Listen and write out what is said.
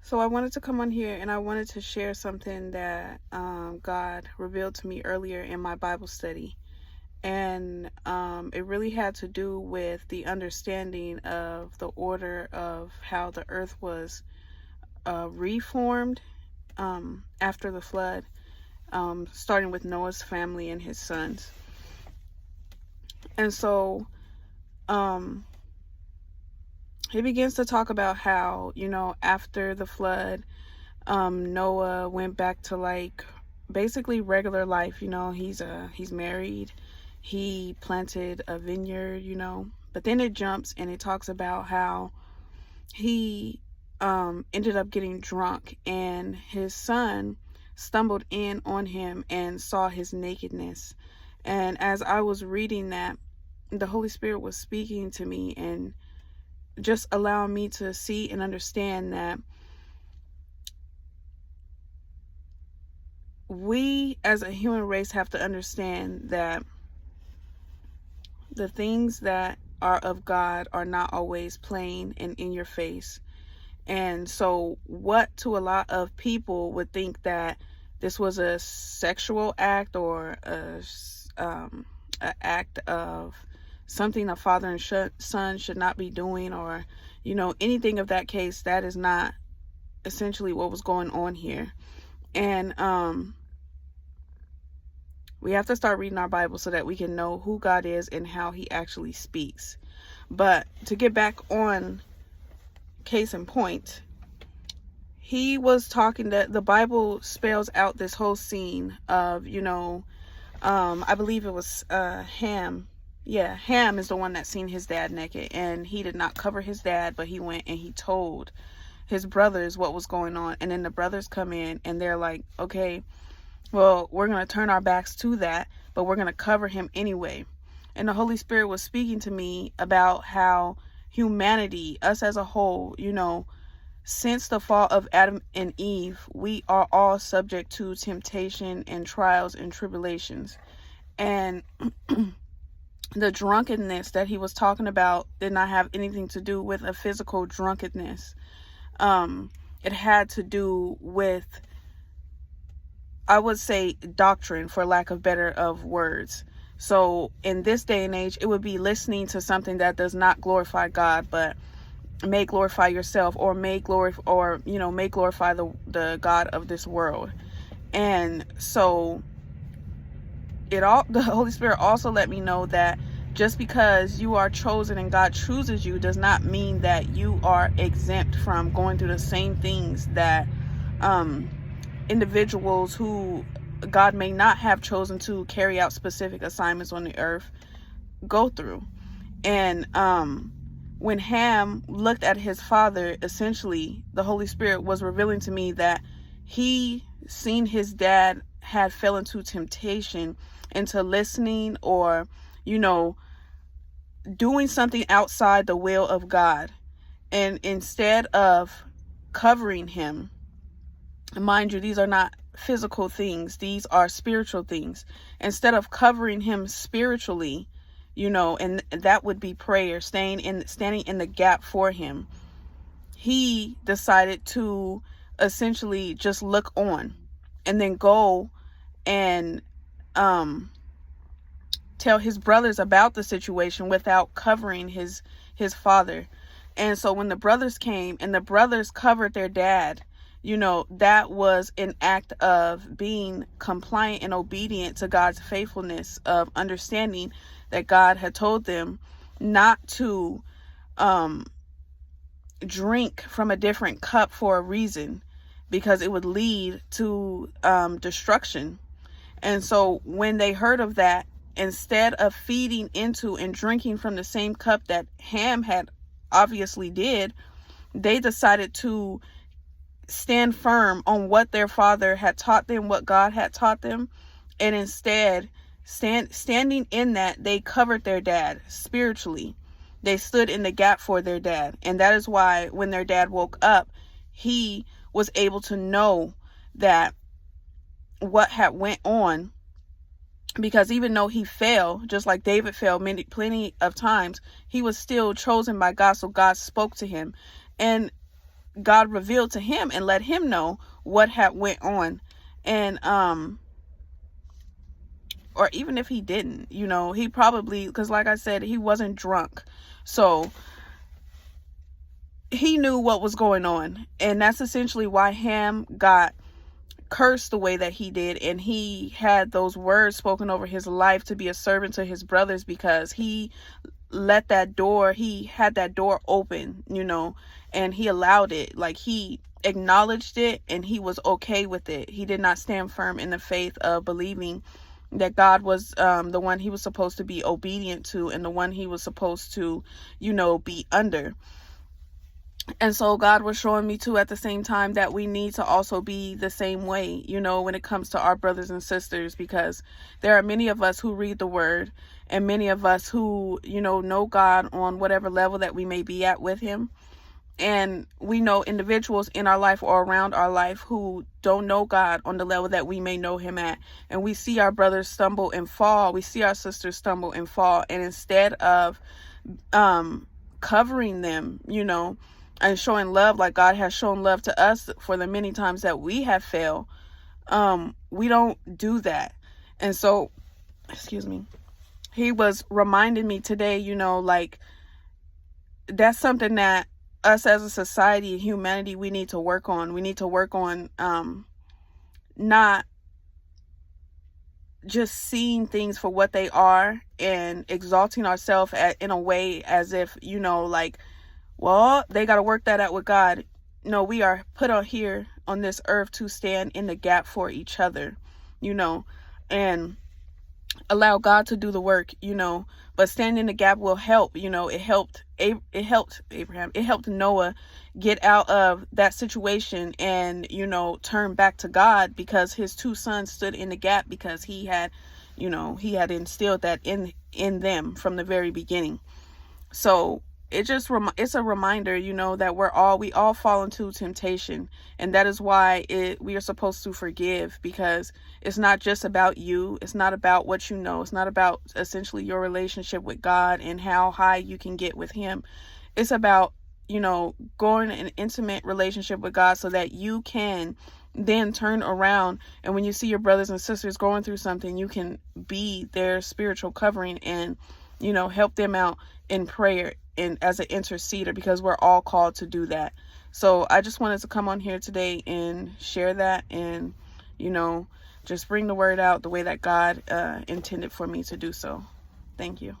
So I wanted to come on here and I wanted to share something that God revealed to me earlier in my Bible study. And it really had to do with the understanding of the order of how the earth was reformed after the flood, starting with Noah's family and his sons. And so he begins to talk about how, after the flood, Noah went back to like basically regular life. He's married, he planted a vineyard, but then it jumps and it talks about how he ended up getting drunk and his son stumbled in on him and saw his nakedness. And as I was reading that, the Holy Spirit was speaking to me and just allowing me to see and understand that we as a human race have to understand that the things that are of God are not always plain and in your face. And so what to a lot of people would think that this was a sexual act or a act of something a father and son should not be doing, or anything of that case, that is not essentially what was going on here. And we have to start reading our Bible so that we can know who God is and how he actually speaks. But to get back on case in point, he was talking that the Bible spells out this whole scene of, I believe it was Ham. Yeah, Ham is the one that seen his dad naked, and he did not cover his dad, but he went and he told his brothers what was going on. And then the brothers come in and they're like, okay, well, we're going to turn our backs to that, but we're going to cover him anyway. And the Holy Spirit was speaking to me about how humanity, us as a whole, since the fall of Adam and Eve, we are all subject to temptation and trials and tribulations. And the drunkenness that he was talking about did not have anything to do with a physical drunkenness. It had to do with, I would say, doctrine, for lack of better of words. So in this day and age, it would be listening to something that does not glorify God, but may glorify yourself, or may glorify the God of this world. And so the Holy Spirit also let me know that just because you are chosen and God chooses you does not mean that you are exempt from going through the same things that individuals who God may not have chosen to carry out specific assignments on the earth go through. And when Ham looked at his father, essentially the Holy Spirit was revealing to me that he seen his dad had fell into temptation, into listening, or doing something outside the will of God. And instead of covering him, mind you, these are not physical things, these are spiritual things. Instead of covering him spiritually, and that would be prayer, standing in the gap for him, he decided to essentially just look on and then go and tell his brothers about the situation without covering his father. And so when the brothers came and the brothers covered their dad, that was an act of being compliant and obedient to God's faithfulness, of understanding that God had told them not to drink from a different cup for a reason, because it would lead to destruction. And so when they heard of that, instead of feeding into and drinking from the same cup that Ham had obviously did, they decided to stand firm on what their father had taught them, what God had taught them. And instead, standing in that, they covered their dad spiritually. They stood in the gap for their dad. And that is why when their dad woke up, he was able to know that what had went on, because even though he fell, just like David fell plenty of times, he was still chosen by God. So God spoke to him. And God revealed to him and let him know what had went on. And or even if he didn't, you know, he probably, because like I said, he wasn't drunk, so he knew what was going on. And that's essentially why Ham got cursed the way that he did, and he had those words spoken over his life to be a servant to his brothers, because he had that door open, you know, and he allowed it. Like, he acknowledged it and he was okay with it. He did not stand firm in the faith of believing that God was the one he was supposed to be obedient to, and the one he was supposed to, you know, be under. And so God was showing me too at the same time that we need to also be the same way, you know, when it comes to our brothers and sisters, because there are many of us who read the word, and many of us who, you know God on whatever level that we may be at with him. And we know individuals in our life or around our life who don't know God on the level that we may know him at. And we see our brothers stumble and fall. We see our sisters stumble and fall. And instead of covering them, you know, and showing love like God has shown love to us for the many times that we have failed, we don't do that. And so, excuse me, he was reminding me today, you know, like, that's something that us as a society and humanity, we need to work on. We need to work on not just seeing things for what they are and exalting ourselves in a way as if, you know, like, well, they got to work that out with God. No, we are put on here on this earth to stand in the gap for each other, you know, and allow God to do the work, you know. But standing in the gap will help, you know. It helped Abraham, it helped Noah get out of that situation and, you know, turn back to God, because his two sons stood in the gap, because he had, you know, he had instilled that in them from the very beginning. So it's a reminder, you know, that we all fall into temptation, and that is why we are supposed to forgive, because it's not just about you. It's not about what you know. It's not about essentially your relationship with God and how high you can get with him. It's about, you know, going in an intimate relationship with God so that you can then turn around, and when you see your brothers and sisters going through something, you can be their spiritual covering and, you know, help them out in prayer and as an interceder, because we're all called to do that. So I just wanted to come on here today and share that, and, you know, just bring the word out the way that God intended for me to do so. Thank you.